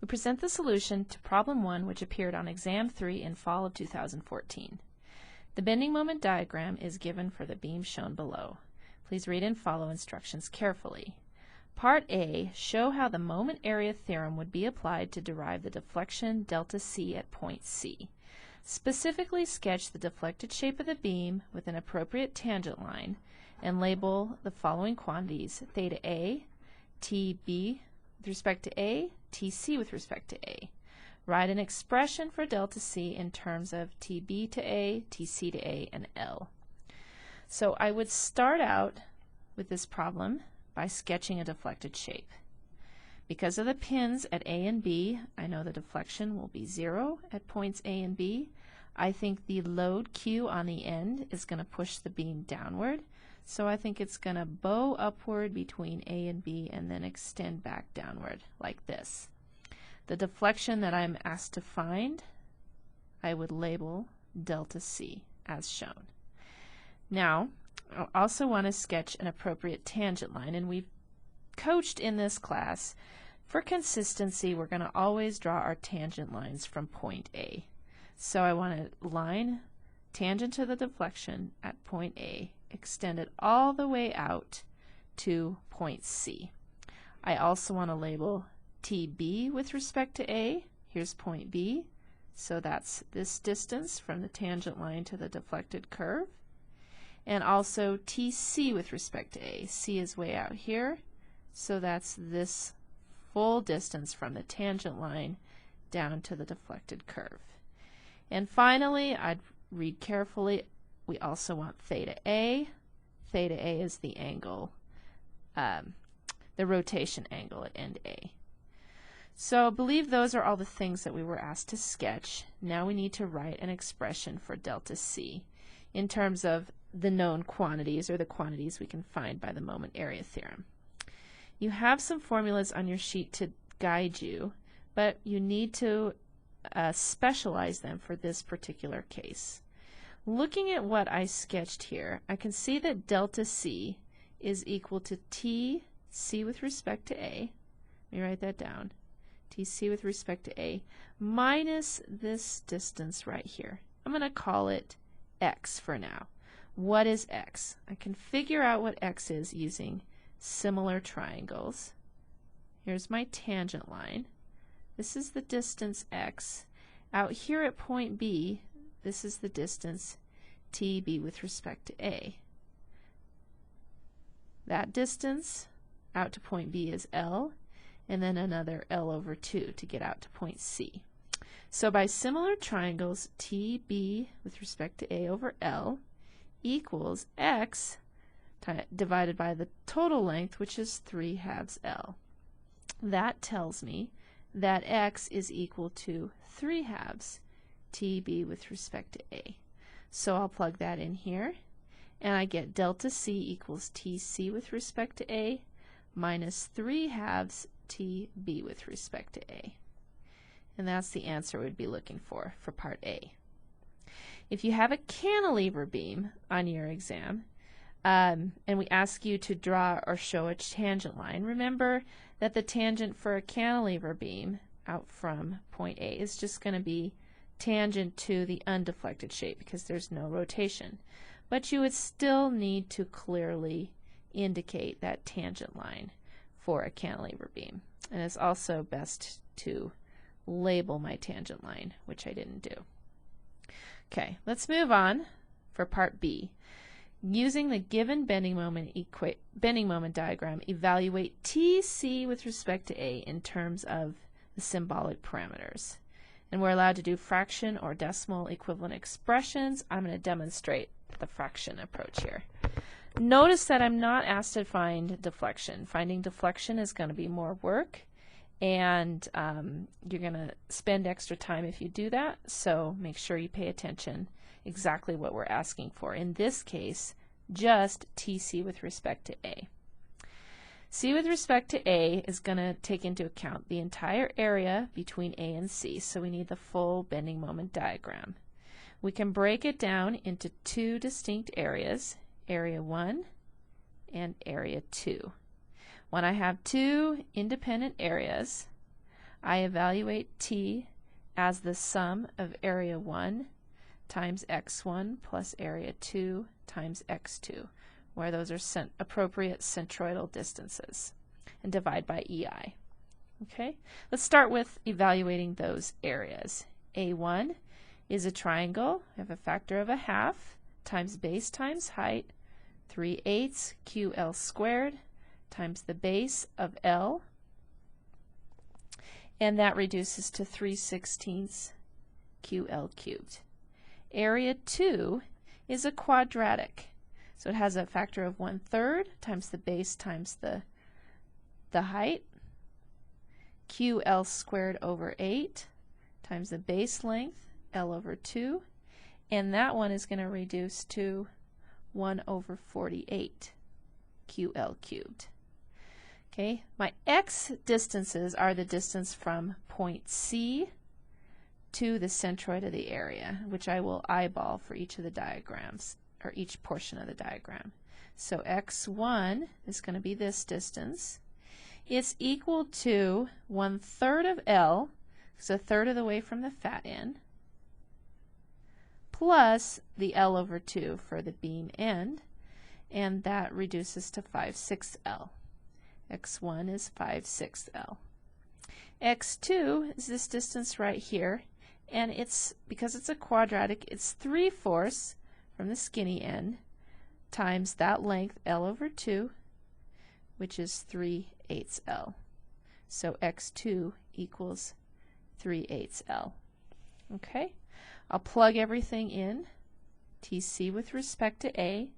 We present the solution to problem 1, which appeared on exam 3 in fall of 2014. The bending moment diagram is given for the beam shown below. Please read and follow instructions carefully. Part A, show how the moment area theorem would be applied to derive the deflection delta C at point C. Specifically sketch the deflected shape of the beam with an appropriate tangent line and label the following quantities: theta A, TB with respect to A, TC with respect to A. Write an expression for delta C in terms of TB to A, TC to A, and L. So I would start out with this problem by sketching a deflected shape. Because of the pins at A and B, I know the deflection will be 0 at points A and B. I think the load Q on the end is going to push the beam downward, so I think it's going to bow upward between A and B and then extend back downward like this. The deflection that I'm asked to find, I would label delta C as shown. Now, I also want to sketch an appropriate tangent line, and we've coached in this class, for consistency, we're going to always draw our tangent lines from point A. So I want a line tangent to the deflection at point A, extended all the way out to point C. I also want to label TB with respect to A. Here's point B, so that's this distance from the tangent line to the deflected curve. And also TC with respect to A. C is way out here, so that's this full distance from the tangent line down to the deflected curve. And finally, I'd read carefully, we also want theta A. Theta A is the angle, the rotation angle at end A. So I believe those are all the things that we were asked to sketch. Now we need to write an expression for delta C in terms of the known quantities, or the quantities we can find by the moment area theorem. You have some formulas on your sheet to guide you, but you need to specialize them for this particular case. Looking at what I sketched here, I can see that delta C is equal to TC with respect to A. Let me write that down. TC with respect to A minus this distance right here. I'm going to call it X for now. What is X? I can figure out what X is using similar triangles. Here's my tangent line. This is the distance X. Out here at point B, this is the distance TB with respect to A. That distance out to point B is L, and then another L over 2 to get out to point C. So by similar triangles, TB with respect to A over L equals X divided by the total length, which is 3/2 L. That tells me that X is equal to 3/2 TB with respect to A. So I'll plug that in here, and I get delta C equals TC with respect to A minus 3/2 TB with respect to A. And that's the answer we'd be looking for part A. If you have a cantilever beam on your exam, and we ask you to draw or show a tangent line, remember that the tangent for a cantilever beam out from point A is just going to be tangent to the undeflected shape because there's no rotation. But you would still need to clearly indicate that tangent line for a cantilever beam. And it's also best to label my tangent line, which I didn't do. Okay, let's move on for part B. Using the given bending moment diagram, evaluate TC with respect to A in terms of the symbolic parameters. And we're allowed to do fraction or decimal equivalent expressions. I'm going to demonstrate the fraction approach here. Notice that I'm not asked to find deflection. Finding deflection is going to be more work, and you're going to spend extra time if you do that, so make sure you pay attention exactly what we're asking for. In this case, just TC with respect to A. C with respect to A is going to take into account the entire area between A and C, so we need the full bending moment diagram. We can break it down into two distinct areas, area 1 and area 2. When I have two independent areas, I evaluate T as the sum of area 1 times x1 plus area 2 times x2, where those are appropriate centroidal distances, and divide by EI. Okay, let's start with evaluating those areas. A1 is a triangle. I have a factor of 1/2 times base times height, 3/8 QL squared times the base of L, and that reduces to 3/16 QL cubed. Area 2 is a quadratic, so it has a factor of 1/3 times the base times the height, QL squared over 8 times the base length, L over 2, and that one is going to reduce to 1/48 QL cubed. Okay, my x distances are the distance from point C to the centroid of the area, which I will eyeball for each of the diagrams, or each portion of the diagram. So x1 is going to be this distance. It's equal to 1/3 of L, so 1/3 of the way from the fat end, plus the L over 2 for the beam end, and that reduces to 5/6 L. x1 is 5/6 L. x2 is this distance right here, and because it's a quadratic, it's 3/4 from the skinny end times that length, L over 2, which is 3/8 L. So x2 equals 3/8 L. Okay, I'll plug everything in, TC with respect to A.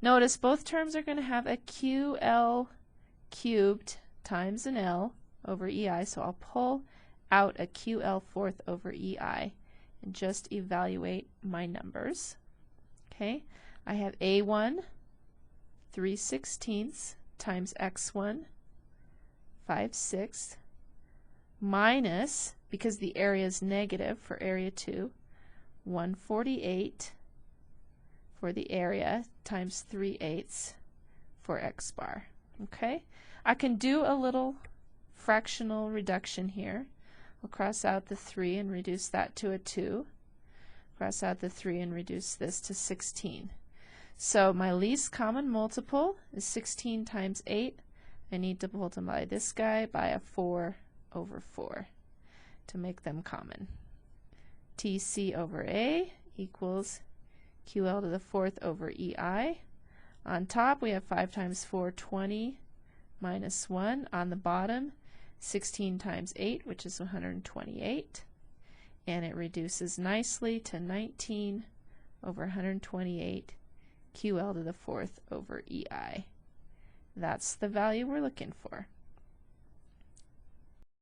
Notice both terms are going to have a QL cubed times an L over EI, so I'll pull out a QL fourth over EI and just evaluate my numbers. Okay, I have A1 3/16 times x1 5/6 minus, because the area is negative for area 2, 148 for the area times 3/8 for x bar. Okay, I can do a little fractional reduction here. I'll cross out the 3 and reduce that to a 2. Cross out the 3 and reduce this to 16. So my least common multiple is 16 times 8. I need to multiply this guy by a 4/4 to make them common. TC over A equals QL to the 4th over EI. On top we have 5 times 4, 20, minus 1. On the bottom, 16 times 8, which is 128. And it reduces nicely to 19 over 128 QL to the 4th over EI. That's the value we're looking for.